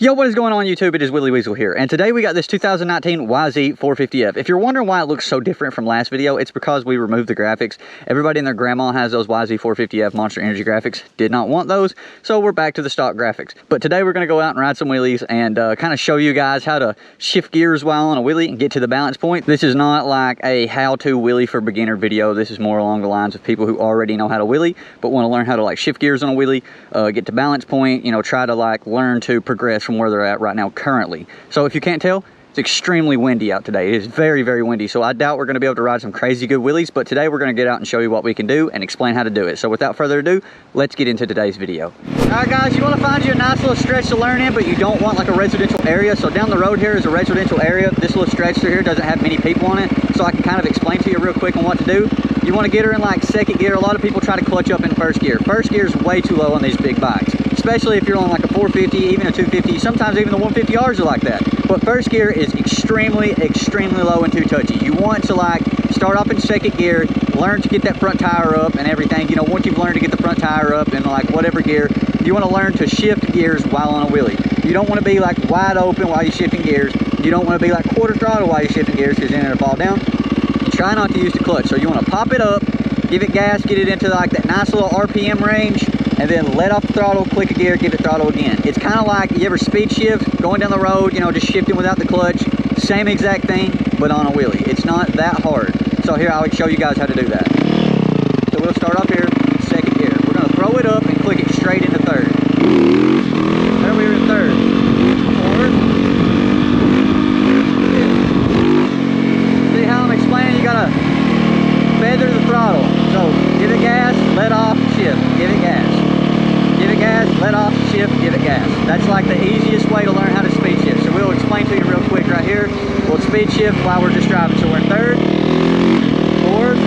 Yo, what is going on YouTube? It is Willie Weasel here, and today we got this 2019 YZ 450F. If you're wondering why it looks so different from last video, it's because we removed the graphics. Everybody and their grandma has those YZ 450F Monster Energy graphics. Did not want those, so we're back to the stock graphics. But today we're going to go out and ride some wheelies and kind of show you guys how to shift gears while on a wheelie and get to the balance point. This is not like a how-to wheelie for beginner video. This is more along the lines of people who already know how to wheelie, but want to learn how to like shift gears on a wheelie, get to balance point, you know, try to like learn to progress from where they're at right now currently. So if you can't tell, it's extremely windy out today. It is very, very windy. So I doubt we're going to be able to ride some crazy good wheelies, but today we're going to get out and show you what we can do and explain how to do it. So without further ado, let's get into today's video. All right, guys, you want to find you a nice little stretch to learn in, but you don't want like a residential area. So down the road here is a residential area. This little stretch through here doesn't have many people on it. So I can kind of explain to you real quick on what to do. You want to get her in like second gear. A lot of people try to clutch up in first gear. First gear is way too low on these big bikes, especially if you're on like a 450, even a 250, sometimes even the 150Rs are like that. But first gear is extremely low and too touchy. You want to like start off in second gear, learn to get that front tire up and everything. You know, once you've learned to get the front tire up in like whatever gear, you want to learn to shift gears while on a wheelie. You don't want to be like wide open while you're shifting gears. You don't want to be like quarter throttle while you're shifting gears, because then it'll fall down. Try not to use the clutch. So you want to pop it up, give it gas, get it into like that nice little RPM range, and then let off the throttle, click a gear, give it throttle again. It's kind of like you ever speed shift, going down the road, you know, just shifting without the clutch. Same exact thing, but on a wheelie. It's not that hard. So here, I would show you guys how to do that. So we'll start up here, second gear. We're going to throw it up and click it straight into third. There we are in third. Forward. See how I'm explaining? You got to feather the throttle. So give it gas, let off, shift, give it gas. Give it gas, let off, shift, give it gas. That's like the easiest way to learn how to speed shift. So we'll explain to you real quick right here. We'll speed shift while we're just driving. So we're in third, fourth,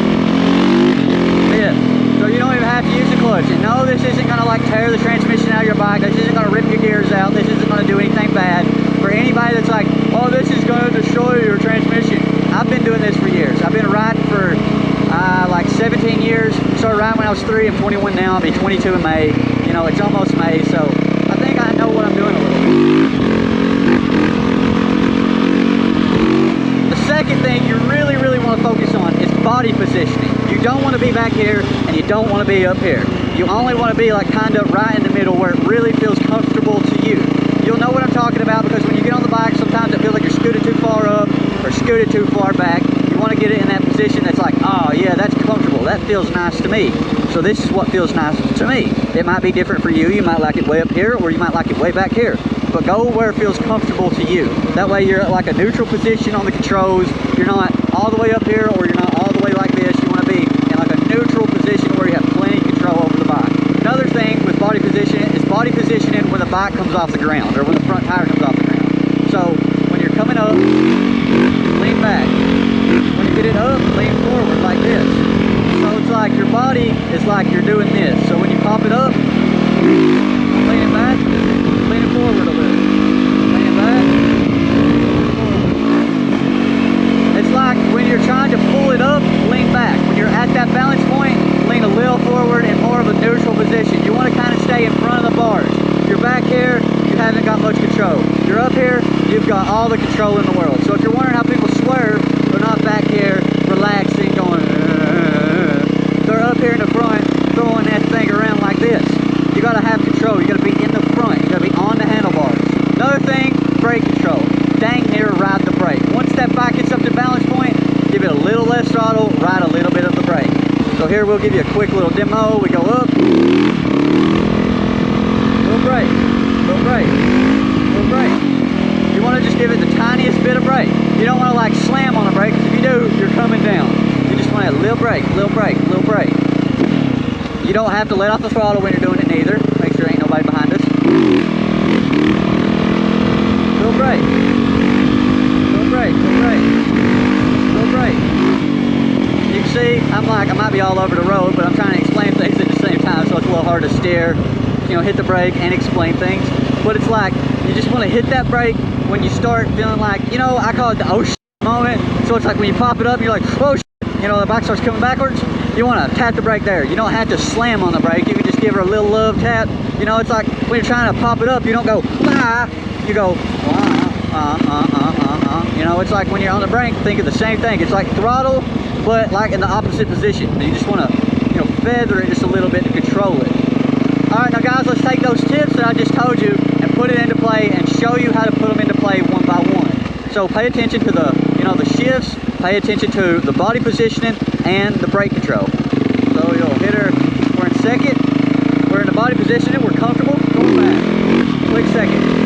fifth. So you don't even have to use the clutch. And no, this isn't going to like tear the transmission out of your bike. This isn't going to rip your gears out. This isn't going to do anything bad. For anybody that's like, oh, this is going to destroy your transmission. I've been doing this for years. I've been riding for like 17 years. Started riding when I was 3. I'm 21 now. I'll be 22 in May. You know, it's almost May, so I think I know what I'm doing a little bit. The second thing you really want to focus on is body positioning. You don't want to be back here and you don't want to be up here. You only want to be like kind of right in the middle where it really feels comfortable to you. You'll know what I'm talking about, because when you get on the bike, sometimes it feels like you're scooted too far up or scooted too far back. You want to get it in that position that's like, oh yeah, that's comfortable. That feels nice to me. So this is what feels nice to me. It might be different for you. You might like it way up here, or you might like it way back here. But go where it feels comfortable to you. That way you're at like a neutral position on the controls. You're not all the way up here, or you're not all the way like this. You want to be in like a neutral position where you have plenty of control over the bike. Another thing with body positioning is body positioning when the bike comes off the ground, or when the front tire comes off the ground. So when you're coming up, lean back. When you get it up, lean forward like this. So it's like your body is like you're doing this. So when you pop it up, lean it back, lean it forward a little. Lean it back, forward. It's like when you're trying to pull it up, lean back. When you're at that balance point, lean a little forward in more of a neutral position. You want to kind of stay in front of the bars. You're back here, you haven't got much control. You're up here, you've got all the control in the world. So if you're wondering how people swerve, they're not back here relaxing, going, they're up here in the front, throwing that thing around like this. You gotta have control. You gotta be in the front. You gotta be on the handlebars. Another thing, brake control. Dang near ride the brake. Once that bike gets up to balance point, give it a little less throttle, ride a little bit of the brake. So here we'll give you a quick little demo. We go up, little brake, little brake, little brake. You want to just give it the tiniest bit of brake. You don't want to like slam on the brake, because if you do, you're coming down. You just want a little brake, little brake, little brake. You don't have to let off the throttle when you're doing it neither. Make sure there ain't nobody behind us. Little brake, little brake, little brake, little brake. You can see, I might be all over the road, but I'm trying to explain things at the same time, so it's a little hard to steer, you know, hit the brake and explain things. But it's like, you just want to hit that brake when you start feeling like, you know, I call it the oh shit moment. So it's like when you pop it up, you're like, oh shit, you know, the bike starts coming backwards. You want to tap the brake there. You don't have to slam on the brake. You can just give her a little love tap. You know, it's like when you're trying to pop it up, you don't go, ah, you go, you know, it's like when you're on the brake, think of the same thing. It's like throttle, but like in the opposite position. You just want to, you know, feather it just a little bit to control it. All right, now guys, let's take those tips that I just told you and put it into play and show you how to put them into play one by one. So pay attention to the, you know, the shifts, pay attention to the body positioning and the brake control. So you'll hit her, we're in second, we're in the body positioning, we're comfortable, going back. Click second.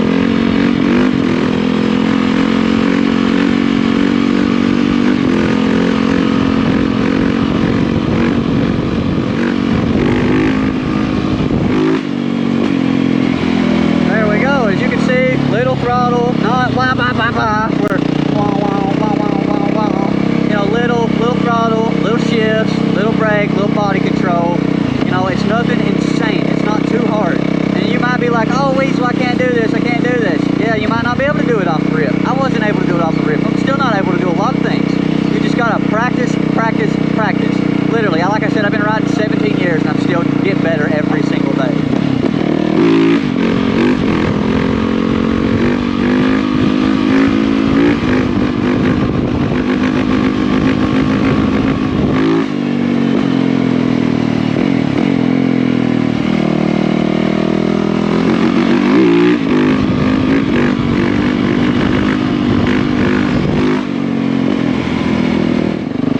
Little throttle, not wah, bah, bah, bah. We're wah, wah, wah, wah, wah, wah. You know, little throttle, little shifts, little brake, little body control. You know, it's nothing insane. It's not too hard. And you might be like, oh, Weasel, I can't do this. I can't do this. Yeah, you might not be able to do it off the rip. I wasn't able to do it off the rip. I'm still not able to do a lot of things. You just gotta practice, practice, practice. Literally, like I said, I've been riding 17 years and I'm still getting better every single day.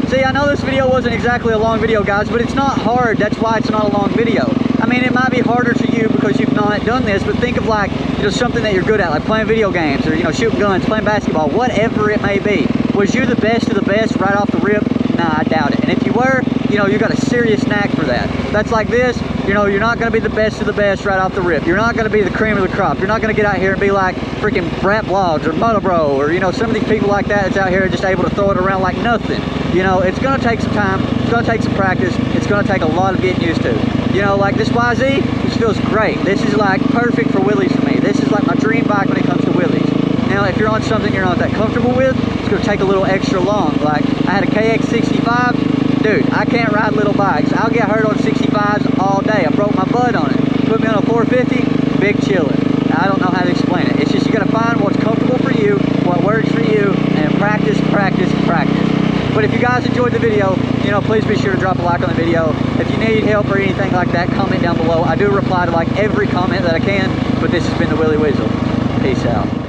See, I know this video wasn't exactly a long video, guys, but it's not hard. That's why it's not a long video. I mean, it might be harder to you because you've not done this, but think of like, you know, something that you're good at, like playing video games or, you know, shooting guns, playing basketball, whatever it may be. Was you the best of the best right off the rip? Nah, I doubt it. And if you were, you know, you got a serious knack for that. That's like this, you know, you're not going to be the best of the best right off the rip. You're not going to be the cream of the crop. You're not going to get out here and be like freaking Brap Vlogs or Moto Bro or, you know, some of these people like that that's out here just able to throw it around like nothing. You know, it's going to take some time. It's going to take some practice. It's going to take a lot of getting used to. You know, like this YZ, this feels great. This is like perfect for wheelies for me. This is like my dream bike when it comes to wheelies. Now, if you're on something you're not that comfortable with, it's going to take a little extra long. Like, I had a KX65. Dude, I can't ride little bikes. I'll get hurt on 65s all day. I broke my butt on it. Put me on a 450, big chillin'. I don't know how to explain it. It's just you got to find what's comfortable for you, what works for you, and practice, practice, practice. But if you guys enjoyed the video, you know, please be sure to drop a like on the video. If you need help or anything like that, comment down below. I do reply to like every comment that I can, but this has been the Wheelie Weasel. Peace out.